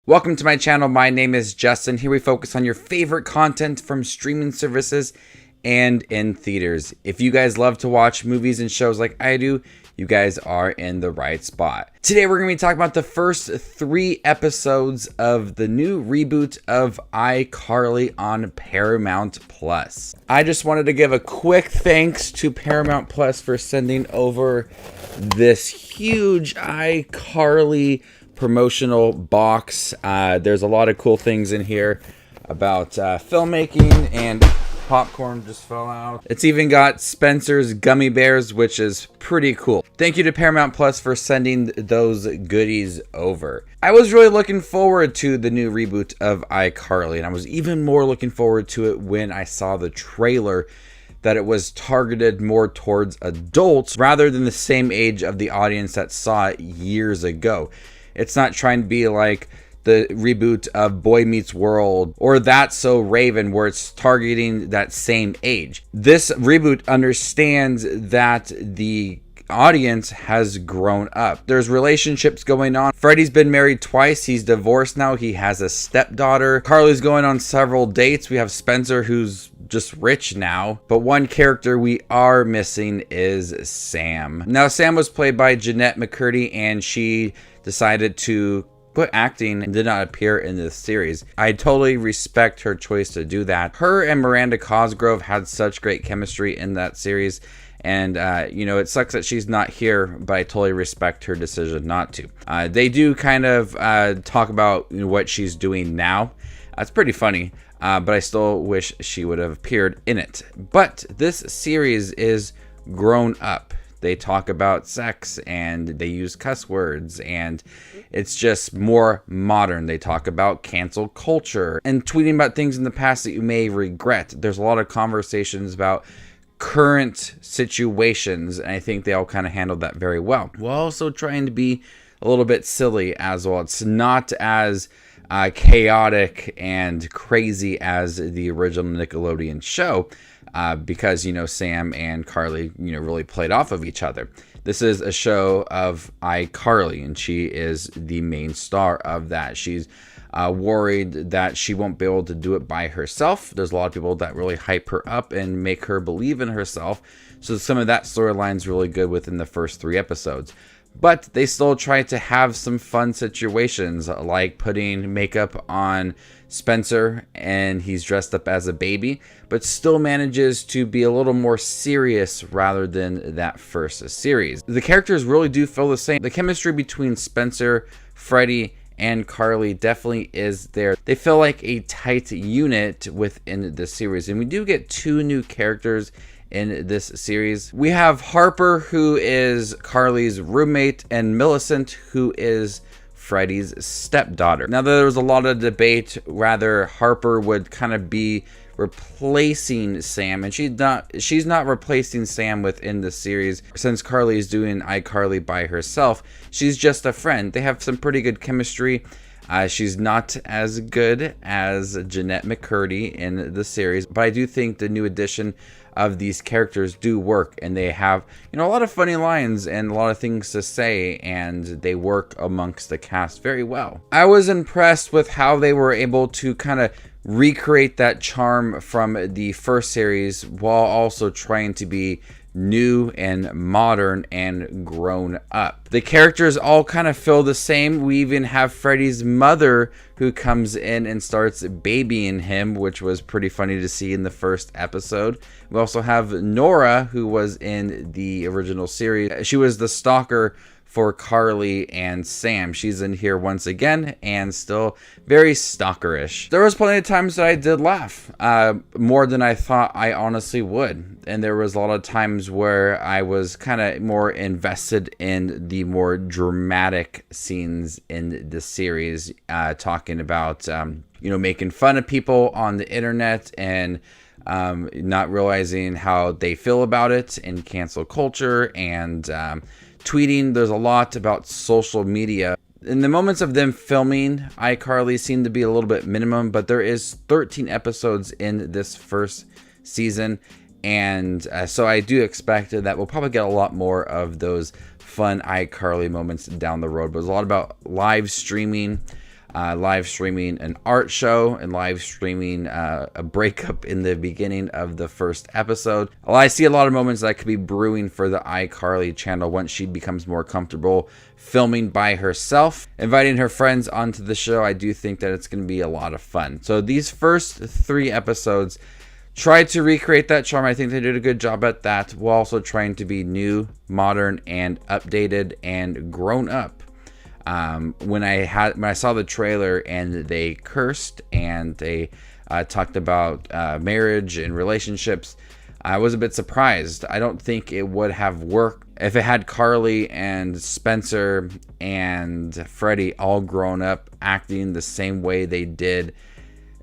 Welcome to my channel. My name is Justin. Here we focus on your favorite content from streaming services and in theaters. If you guys love to watch movies and shows like I do, you guys are in the right spot. Today we're going to be talking about the first 3 episodes of the new reboot of iCarly on Paramount Plus. I just wanted to give a quick thanks to Paramount Plus for sending over this huge iCarly promotional box. There's a lot of cool things in here about filmmaking, and popcorn just fell out. It's even got Spencer's gummy bears, which is pretty cool. Thank you to Paramount Plus for sending those goodies over. I was really looking forward to the new reboot of iCarly, and I was even more looking forward to it when I saw the trailer that it was targeted more towards adults rather than the same age of the audience that saw it years ago. It's not trying to be like the reboot of Boy Meets World or That's So Raven, where it's targeting that same age. This reboot understands that the audience has grown up. There's relationships going on. Freddie's been married twice. He's divorced now. He has a stepdaughter. Carly's going on several dates. We have Spencer, who's just rich now. But one character we are missing is Sam. Now, Sam was played by Jennette McCurdy, and she decided to quit acting and did not appear in this series. I totally respect her choice to do that. Her and Miranda Cosgrove had such great chemistry in that series, and it sucks that she's not here, but I totally respect her decision not to. They do kind of talk about what she's doing now. It's pretty funny, but I still wish she would have appeared in it. But this series is grown up. They talk about sex and they use cuss words, and it's just more modern. They talk about cancel culture and tweeting about things in the past that you may regret. There's a lot of conversations about current situations, and I think they all kind of handled that very well, while also trying to be a little bit silly as well. It's not as chaotic and crazy as the original Nickelodeon show, because Sam and Carly really played off of each other. This is a show of iCarly, and she is the main star of that. She's worried that she won't be able to do it by herself. There's a lot of people that really hype her up and make her believe in herself. So some of that storyline's really good within the first 3 episodes. But they still try to have some fun situations, like putting makeup on Spencer and he's dressed up as a baby, but still manages to be a little more serious rather than that first series. The characters really do feel the same. The chemistry between Spencer, Freddie, and Carly definitely is there. They feel like a tight unit within the series, and we do get 2 new characters in this series. We have Harper, who is Carly's roommate, and Millicent, who is Freddie's stepdaughter. Now, there was a lot of debate whether Harper would kind of be replacing Sam, and she's not replacing Sam within the series. Since Carly is doing iCarly by herself, she's just a friend. They have some pretty good chemistry. She's not as good as Jennette McCurdy in the series, but I do think the new addition of these characters do work, and they have a lot of funny lines and a lot of things to say, and they work amongst the cast very well. I was impressed with how they were able to kind of recreate that charm from the first series while also trying to be new and modern and grown up. The characters all kind of feel the same. We even have Freddie's mother who comes in and starts babying him, which was pretty funny to see in the first episode. We also have Nora, who was in the original series. She was the stalker for Carly and Sam. She's in here once again and still very stalkerish. There was plenty of times that I did laugh, more than I thought I honestly would. And there was a lot of times where I was kind of more invested in the more dramatic scenes in the series, talking about, making fun of people on the internet and not realizing how they feel about it in cancel culture, and tweeting. There's a lot about social media. In the moments of them filming iCarly seem to be a little bit minimum, but there is 13 episodes in this first season, and so I do expect that we'll probably get a lot more of those fun iCarly moments down the road. But there's a lot about live streaming. live streaming an art show and live streaming a breakup in the beginning of the first episode. Well, I see a lot of moments that could be brewing for the iCarly channel once she becomes more comfortable filming by herself. Inviting her friends onto the show, I do think that it's going to be a lot of fun. So these first 3 episodes tried to recreate that charm. I think they did a good job at that, while also trying to be new, modern, and updated and grown up. When I saw the trailer and they cursed and they talked about marriage and relationships, I was a bit surprised. I don't think it would have worked if it had Carly and Spencer and Freddie all grown up acting the same way they did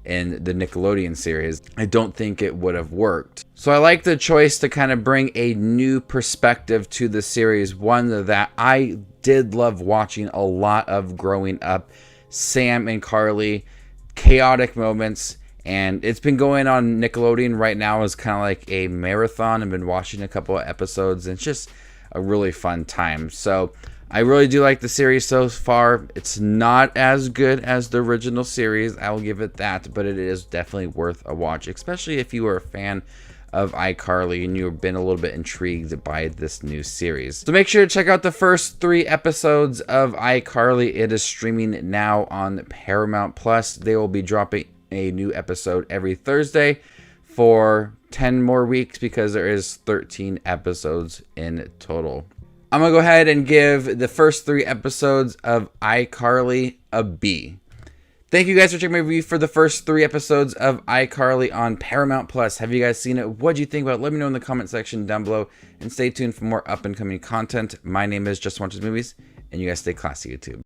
in the Nickelodeon series. I don't think it would have worked. So I like the choice to kind of bring a new perspective to the series, one that I did love watching a lot of growing up. Sam and Carly, chaotic moments, and it's been going on Nickelodeon right now as kind of like a marathon. I've been watching a couple of episodes, and it's just a really fun time. So I really do like the series so far. It's not as good as the original series, I will give it that, but it is definitely worth a watch, especially if you are a fan of iCarly and you've been a little bit intrigued by this new series. So make sure to check out the first 3 episodes of iCarly. It is streaming now on Paramount Plus. They will be dropping a new episode every Thursday for 10 more weeks because there is 13 episodes in total. I'm going to go ahead and give the first 3 episodes of iCarly a B. Thank you guys for checking my review for the first 3 episodes of iCarly on Paramount Plus. Have you guys seen it? What do you think about it? Let me know in the comment section down below. And stay tuned for more up and coming content. My name is Just Watches Movies. And you guys stay classy, YouTube.